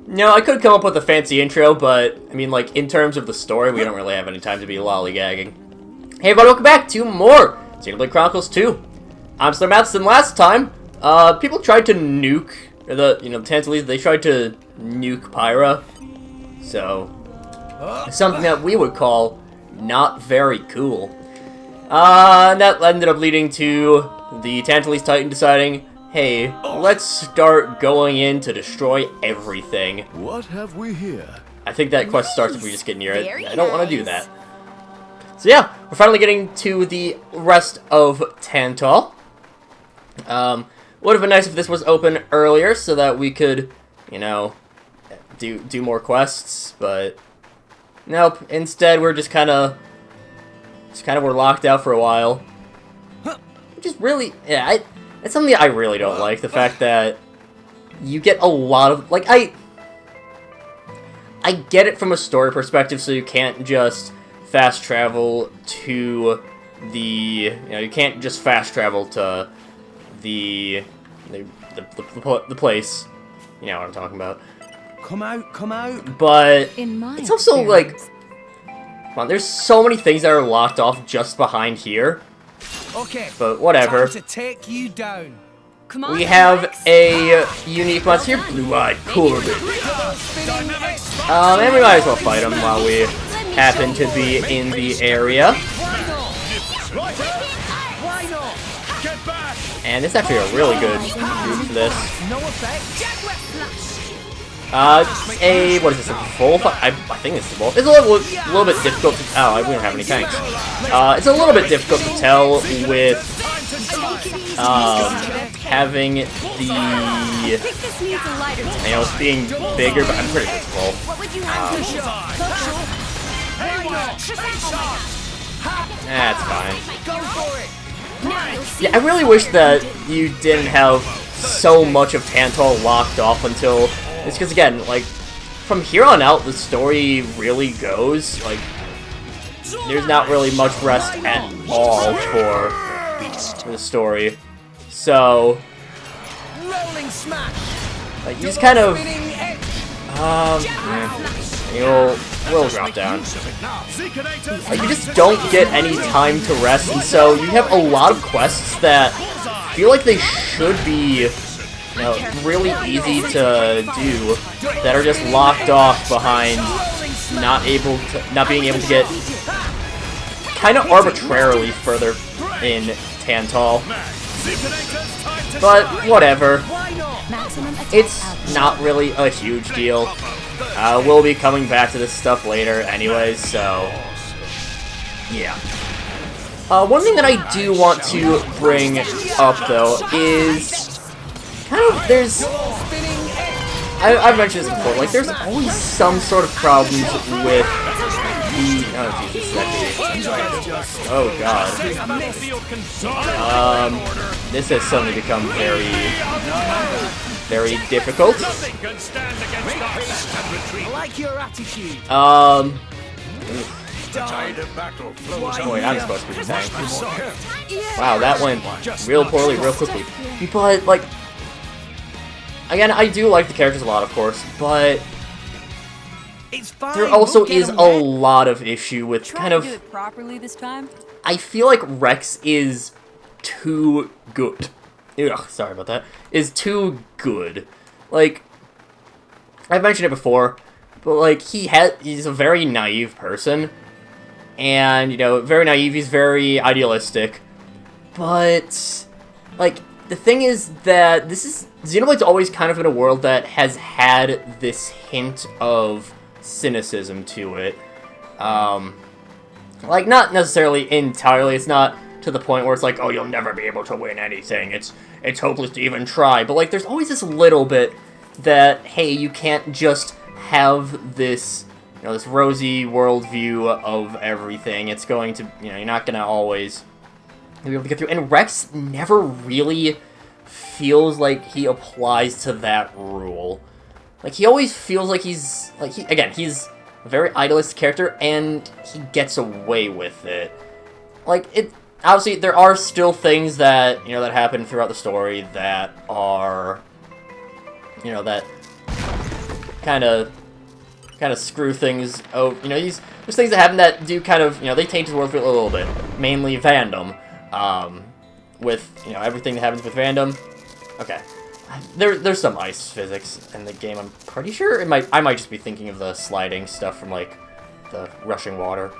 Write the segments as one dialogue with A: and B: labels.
A: No, I could come up with a fancy intro, but, I mean, like, in terms of the story, we don't really have any time to be lollygagging. Hey everybody, welcome back to more Xenoblade Chronicles 2. I'm SlayerMathis, and last time, people tried to nuke, the Tantalese, they tried to nuke Pyra. So, something that we would call not very cool. And that ended up leading to the Tantalese Titan deciding, hey, let's start going in to destroy everything.
B: What have we here?
A: I think that quest starts if we just get near it. I don't want to do that. So yeah, we're finally getting to the rest of Tantal. Would have been nice if this was open earlier so that we could, do more quests, but nope. Instead, we're just kind of we're locked out for a while, which is really, yeah, it's something I really don't like. The fact that you get a lot of, like, I get it from a story perspective, so you can't just fast travel to the, you can't just fast travel to the place. You know what I'm talking about.
B: Come out.
A: But it's also like, come on, there's so many things that are locked off just behind here.
C: Okay.
A: But whatever.
C: Time to take you down.
D: Come on,
A: We have
D: Alex.
A: a unique monster here, Blue-Eyed Corbin. And we might as well fight him while we happen to be in the area.
C: Why not?
B: Get back!
A: And it's actually a really good group for this.
C: No effect.
A: What is this, a full fight? I think it's a full. It's a little bit difficult to, oh, we don't have any tanks. It's a little bit difficult to tell with, having the, it's being bigger, but I'm pretty sure it's full. That's fine.
C: Go for it.
A: Yeah, I really wish that you didn't have so much of Tantal locked off until, it's because again, like, from here on out, the story really goes, like, there's not really much rest at all for the story. So,
C: Rolling smash.
A: like, you just kind of, we'll drop down. Like, you just don't get any time to rest, and so you have a lot of quests that feel like they should be, really easy to do, that are just locked off behind not being able to get kind of arbitrarily further in Tantal. But whatever. It's not really a huge deal. We'll be coming back to this stuff later anyways, so yeah. One thing that I do want to bring up, though, is kind of, I've mentioned this before, like, there's always some sort of problems with the, oh Jesus, oh god. This has suddenly become very difficult.
C: I like your attitude.
A: Wait, I'm supposed to be the tank. Wow, that went real poorly, real quickly. But, like, again, I do like the characters a lot, of course, but there also is a lot of issue with kind of,
D: do it properly this time.
A: I feel like Rex is too good. Ugh, sorry about that. Is too good. Like, I've mentioned it before, but, like, he's a very naive person. And, very naive, he's very idealistic. But, like, the thing is that Xenoblade's always kind of in a world that has had this hint of cynicism to it. Like, not necessarily entirely, it's not to the point where it's like, oh, you'll never be able to win anything, it's hopeless to even try, but, like, there's always this little bit that, hey, you can't just have this, this rosy worldview of everything. It's going to, you're not going to always be able to get through. And Rex never really feels like he applies to that rule. Like, he always feels like he's a very idealistic character, and he gets away with it. Like, obviously, there are still things that, that happen throughout the story that are, that kind of screw things. Oh, you know, there's things that happen that do kind of, you know, they taint his world a little bit. Mainly Vandom. With, you know, everything that happens with Vandom. Okay. There's some ice physics in the game. I'm pretty sure I might just be thinking of the sliding stuff from like the rushing water.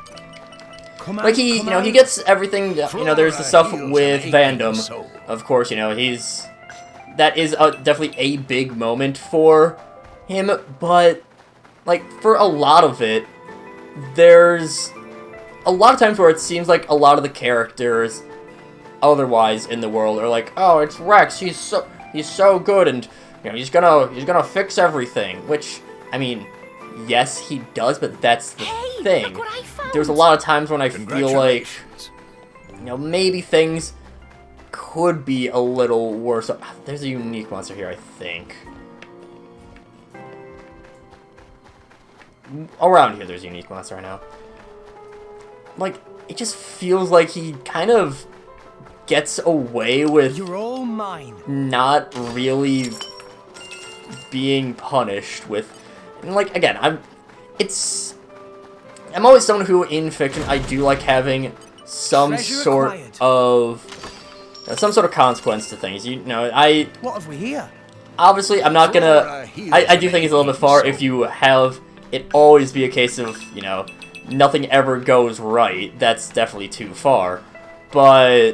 A: Like he gets everything. You know, there's the stuff with Vandom. Of course, you know that is definitely a big moment for him. But like for a lot of it, there's a lot of times where it seems like a lot of the characters otherwise in the world are like, oh, it's Rex. He's so good, and you know he's gonna fix everything. Which, I mean, yes, he does, but that's the thing.
C: Look what I found.
A: There's a lot of times when I feel like, you know, maybe things could be a little worse. There's a unique monster here, I think. Around here, there's a unique monster right now. Like, it just feels like he kind of gets away with
C: You're all mine.
A: not really being punished with, and like, again, I'm always someone who in fiction I do like having some sort of consequence to things. You know,
C: What have we here?
A: obviously I'm not gonna I do think it's a little bit far if you have it always be a case of, you know, nothing ever goes right. That's definitely too far. But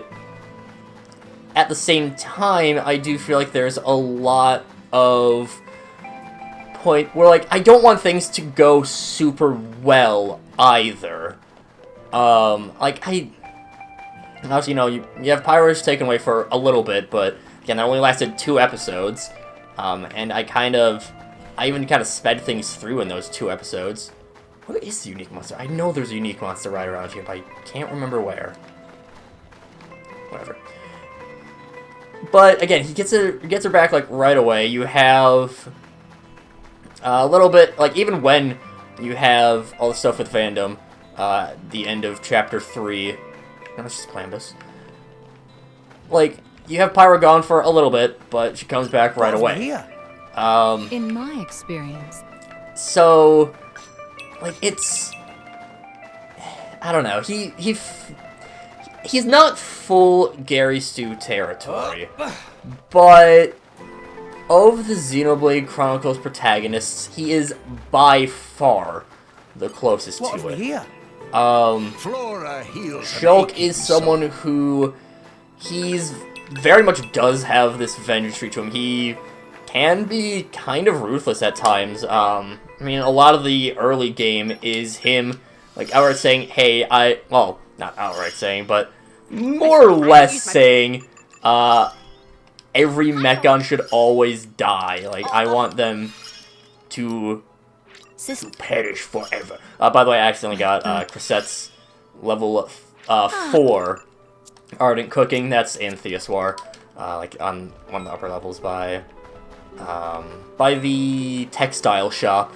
A: at the same time, I do feel like there's a lot of point where, like, I don't want things to go super well either. Obviously, you know, you have Pyro's taken away for a little bit, but again, that only lasted 2 episodes. And I even kind of sped things through in those 2 episodes. What is the unique monster? I know there's a unique monster right around here, but I can't remember where. Whatever. But again, he gets her back like right away. You have a little bit, like, even when you have all the stuff with Vandom, the end of chapter 3. No, it's just Clambus. Like, you have Pyro gone for a little bit, but she comes back right away.
D: In my experience.
A: So, like, it's, I don't know. He's not full Gary Stu territory, but of the Xenoblade Chronicles protagonists, he is by far the closest
C: What
A: to
C: have we
A: it.
C: here?
A: Shulk is someone who he's very much does have this vengeance streak to him. He can be kind of ruthless at times. I mean, a lot of the early game is him, like, outright saying, hey, well, not outright saying, but more or less saying, every Mechon should always die. Like, I want them to perish forever. By the way, I accidentally got Crisette's level 4 Ardent Cooking. That's in Theoswar, like on one of the upper levels by the textile shop.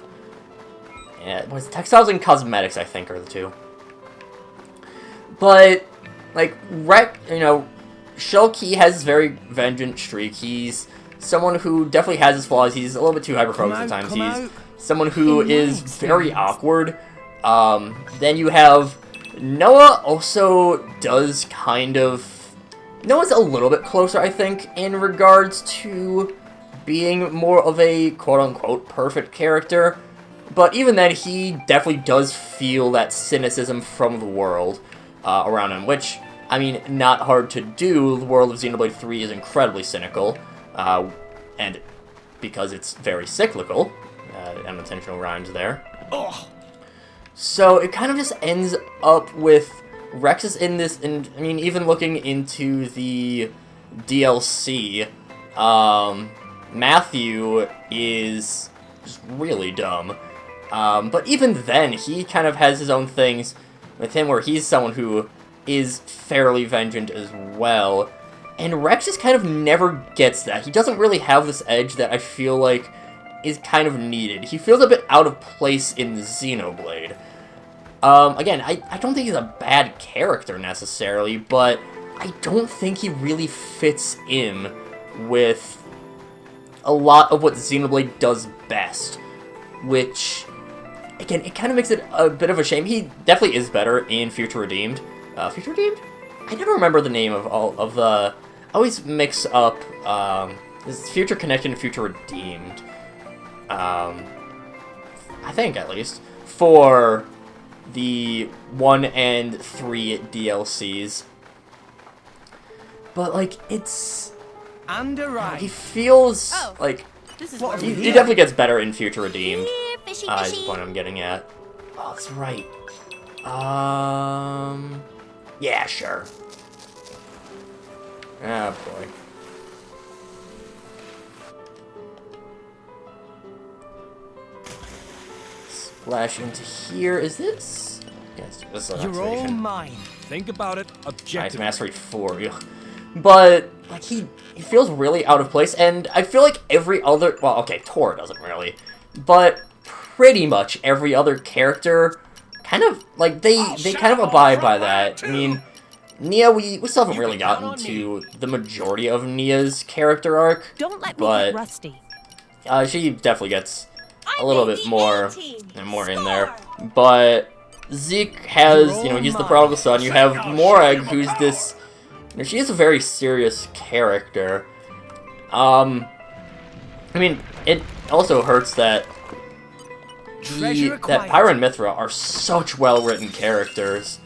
A: Yeah, was textiles and cosmetics, I think, are the two. But like Shulk, he has very vengeant streak. He's someone who definitely has his flaws. He's a little bit too hyper-focused at times. He's someone who is very awkward. Then you have Noah. Also does kind of, Noah's a little bit closer, I think, in regards to being more of a quote-unquote perfect character. But even then, he definitely does feel that cynicism from the world around him, which, I mean, not hard to do. The world of Xenoblade 3 is incredibly cynical, and because it's very cyclical, unintentional rhymes there.
C: Ugh.
A: So it kind of just ends up with Rex is in this, and I mean, even looking into the DLC, Matthew is just really dumb. But even then, he kind of has his own things with him where he's someone who is fairly vengeant as well. And Rex just kind of never gets that. He doesn't really have this edge that I feel like is kind of needed. He feels a bit out of place in Xenoblade. Again, I don't think he's a bad character necessarily, but I don't think he really fits in with a lot of what Xenoblade does best. which, again, it kind of makes it a bit of a shame. He definitely is better in Future Redeemed. Future Redeemed? I never remember the name of all of the... I always mix up, is Future Connected and Future Redeemed. I think, at least, for the 1 and 3 DLCs. But, like, it's... he feels like... He definitely gets better in Future Redeemed. Is the point I'm getting at. Oh, that's right. Yeah, sure. Oh, boy. Splash into here. Is this? Yes, this is
C: You're all mine.
B: Think about it
A: Nice,
B: objectively.
A: Mastery 4. Ugh. But, like, he feels really out of place, and I feel like every other... Well, okay, Tor doesn't really. But pretty much every other character kind of, like, they kind of abide by that. I mean, Nia, we still haven't really gotten to the majority of Nia's character arc.
D: Don't let me
A: but,
D: get rusty.
A: She definitely gets a little bit more in there. But Zeke has, you know, he's the prodigal son. You have Morag, who's this... You know, she is a very serious character. I mean, it also hurts that that Pyra and Mithra are such well-written characters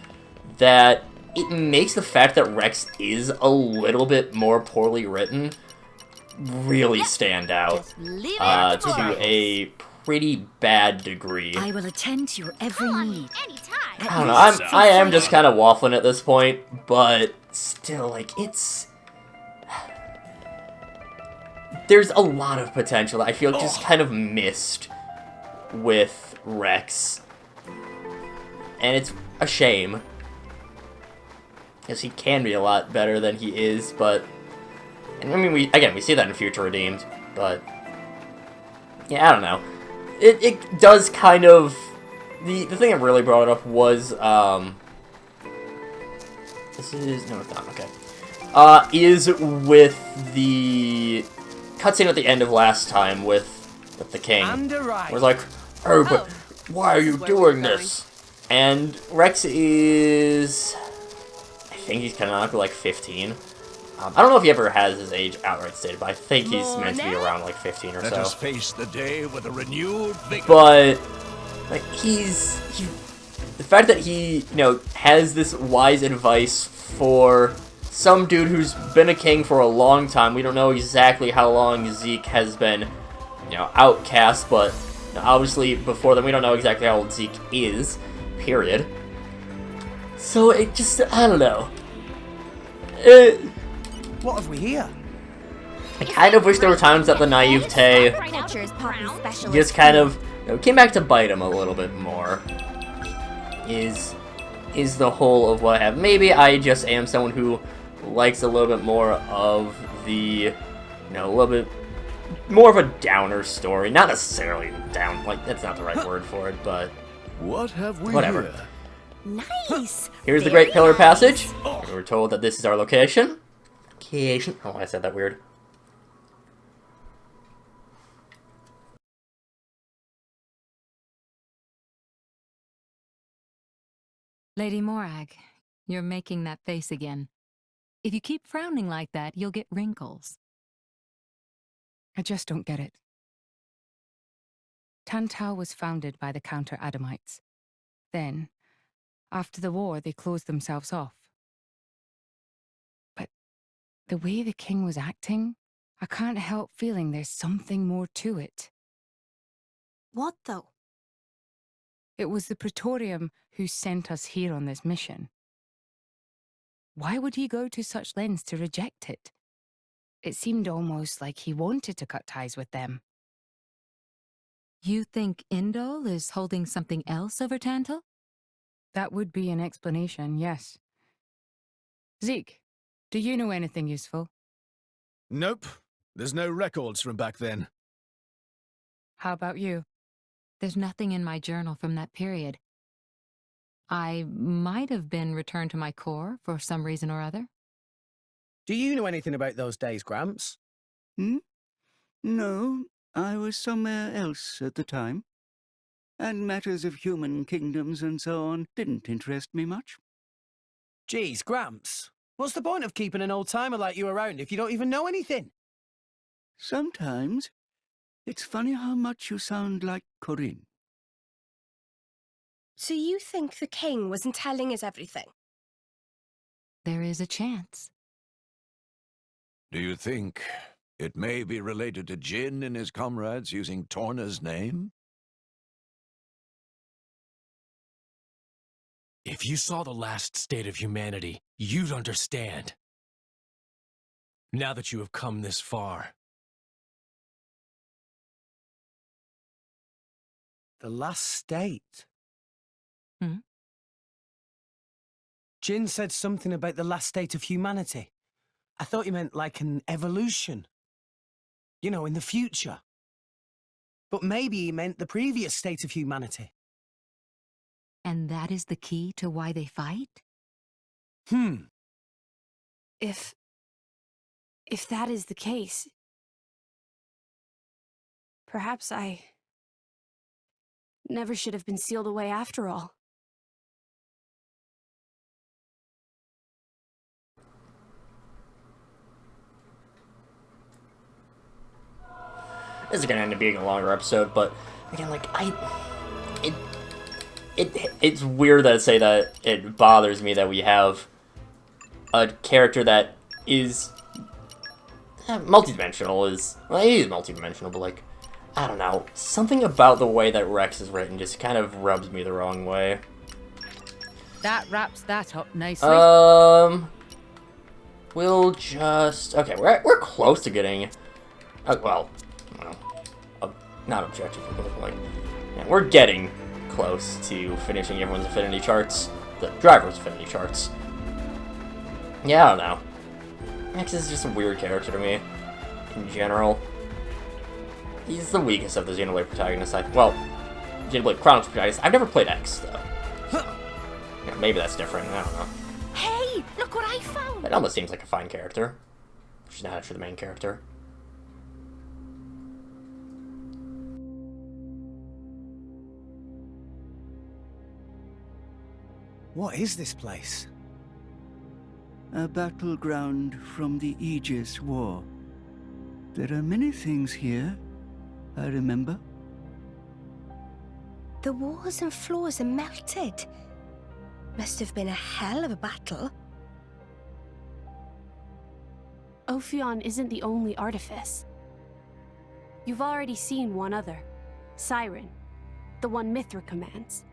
A: that it makes the fact that Rex is a little bit more poorly written really stand out to a pretty bad degree.
D: I will attend to your every need.
A: I don't know, I am just kind of waffling at this point, but still, like, it's... There's a lot of potential that I feel just kind of missed with Rex. And it's a shame. Because he can be a lot better than he is, but... And I mean, we see that in Future Redeemed, but... Yeah, I don't know. It does kind of... The thing that really brought it up was, This is... No, it's not. Okay. Is with the cutscene at the end of last time with the king. It was like, oh, but why are you doing this? And Rex is... I think he's canonically like 15. I don't know if he ever has his age outright stated, but I think he's meant to be around like 15 or so.
B: Let us face the day with a renewed vigor.
A: But like the fact that he, you know, has this wise advice for some dude who's been a king for a long time. We don't know exactly how long Zeke has been, you know, outcast, but you know, obviously before then we don't know exactly how old Zeke is, period. So it just, I don't know.
C: What have we here?
A: I kind of wish there were times that the naivete just kind of, you know, came back to bite him a little bit more. Is the whole of what I have. Maybe I just am someone who likes a little bit more of the, you know, a little bit more of a downer story. Not necessarily down, like, that's not the right word for it, but
B: what have we
A: whatever.
B: Here?
D: Nice.
A: Here's the Great Pillar Passage. We were told that this is our location. Oh, I said that weird.
D: Lady Morag, you're making that face again. If you keep frowning like that, you'll get wrinkles.
E: I just don't get it. Tantal was founded by the Counter-Adamites. Then, after the war, they closed themselves off. But the way the king was acting, I can't help feeling there's something more to it.
D: What though?
E: It was the Praetorium who sent us here on this mission. Why would he go to such lengths to reject it? It seemed almost like he wanted to cut ties with them.
D: You think Indol is holding something else over Tantal?
E: That would be an explanation, yes. Zeke, do you know anything useful?
B: Nope. There's no records from back then.
E: How about you?
D: There's nothing in my journal from that period. I might have been returned to my core for some reason or other.
C: Do you know anything about those days, Gramps?
F: No, I was somewhere else at the time. and matters of human kingdoms and so on didn't interest me much.
C: Geez, Gramps. What's the point of keeping an old-timer like you around if you don't even know anything?
F: Sometimes it's funny how much you sound like Corinne.
G: So you think the king wasn't telling us everything?
D: There is a chance.
H: Do you think it may be related to Jin and his comrades using Torna's name?
I: If you saw the last state of humanity, you'd understand. Now that you have come this far.
C: The last state?
D: Hmm?
C: Jin said something about the last state of humanity. I thought he meant like an evolution. You know, in the future. But maybe he meant the previous state of humanity.
D: And that is the key to why they fight?
G: If that is the case, perhaps I never should have been sealed away after all.
A: This is gonna end up being a longer episode, but again, like it's weird that I say that it bothers me that we have a character that is multidimensional. Well, he is multidimensional, but like, I don't know, something about the way that Rex is written just kind of rubs me the wrong way.
E: That wraps that up nicely.
A: We'll just we're close to getting. Well, not objectively, but like, yeah, we're getting close to finishing everyone's affinity charts, the driver's affinity charts. Yeah, I don't know. Rex is just a weird character to me, in general. He's the weakest of the Xenoblade protagonists. Xenoblade Chronicles protagonists. I've never played X, though. Yeah, maybe that's different, I don't know.
G: Hey, look what I found!
A: It almost seems like a fine character. She's not actually the main character.
C: What is this place?
F: A battleground from the Aegis War. There are many things here, I remember.
G: The walls and floors are melted. Must have been a hell of a battle.
J: Ophion isn't the only artifice. You've already seen one other, Siren, the one Mithra commands.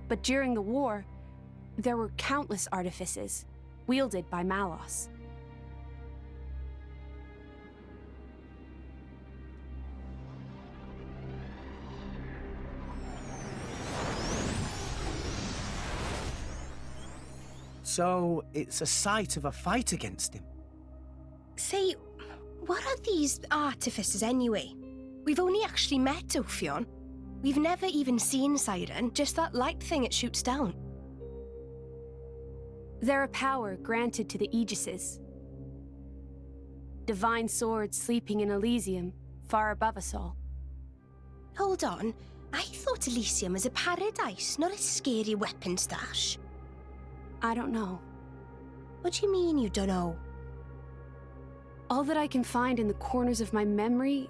J: But during the war, there were countless artifices, wielded by Malos.
C: So, it's a site of a fight against him.
G: Say, what are these artificers anyway? We've only actually met Ophion. We've never even seen Siren, just that light thing it shoots down.
J: They're a power granted to the Aegises. Divine swords sleeping in Elysium, far above us all.
G: Hold on, I thought Elysium was a paradise, not a scary weapon stash.
J: I don't know.
G: What do you mean you don't know?
J: All that I can find in the corners of my memory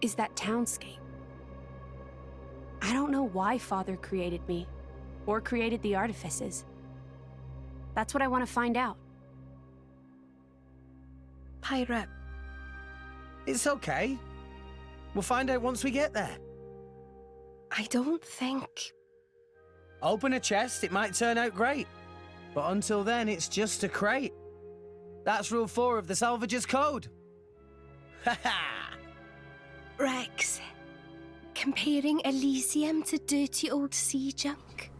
J: is that townscape. I don't know why Father created me, or created the artifices. That's what I want to find out.
G: Pirate.
C: It's okay. We'll find out once we get there.
G: I don't think...
C: Open a chest, it might turn out great. But until then, it's just a crate. That's rule 4 of the Salvager's Code. Ha ha!
G: Rex, comparing Elysium to dirty old sea junk?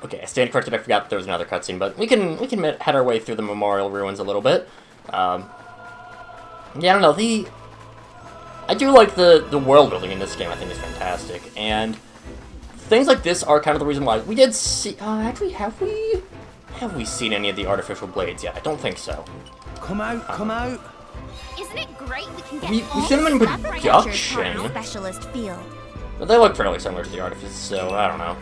A: Okay, I stand corrected. I forgot that there was another cutscene, but we can head our way through the memorial ruins a little bit. Yeah, I don't know. I do like the world building in this game. I think is fantastic, and things like this are kind of the reason why we did see. Actually, have we seen any of the artificial blades yet? I don't think so.
C: Come out, come out.
K: Isn't it great we can get
A: We
K: all
A: should have been
K: the stuff
A: production.
K: featured for our specialist field?
A: But they look fairly similar to the Artifice, so I don't know.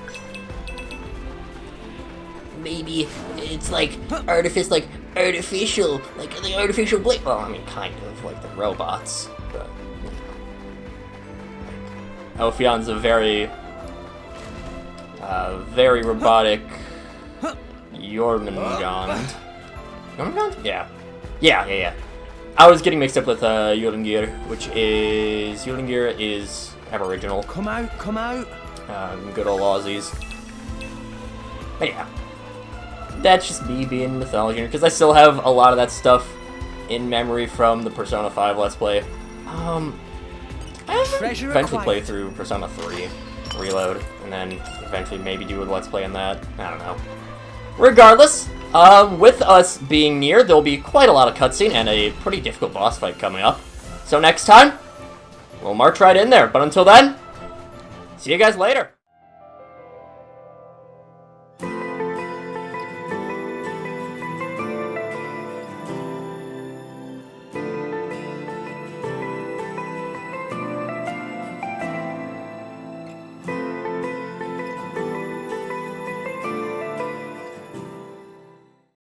A: Maybe it's like Artifice, like artificial, like the artificial blade. Well, I mean, kind of like the robots, but you know. Like, Ophion's a very robotic Jormungand. Jormungand? Yeah. I was getting mixed up with Jormungir, which is Jormungir is Aboriginal.
C: Come out.
A: Good old Aussies. But yeah. That's just me being mythology, because I still have a lot of that stuff in memory from the Persona 5 Let's Play. I eventually play through Persona 3 Reload, and then eventually maybe do a Let's Play in that. I don't know. Regardless, with us being near, there'll be quite a lot of cutscene and a pretty difficult boss fight coming up. So next time, we'll march right in there. But until then, see you guys later.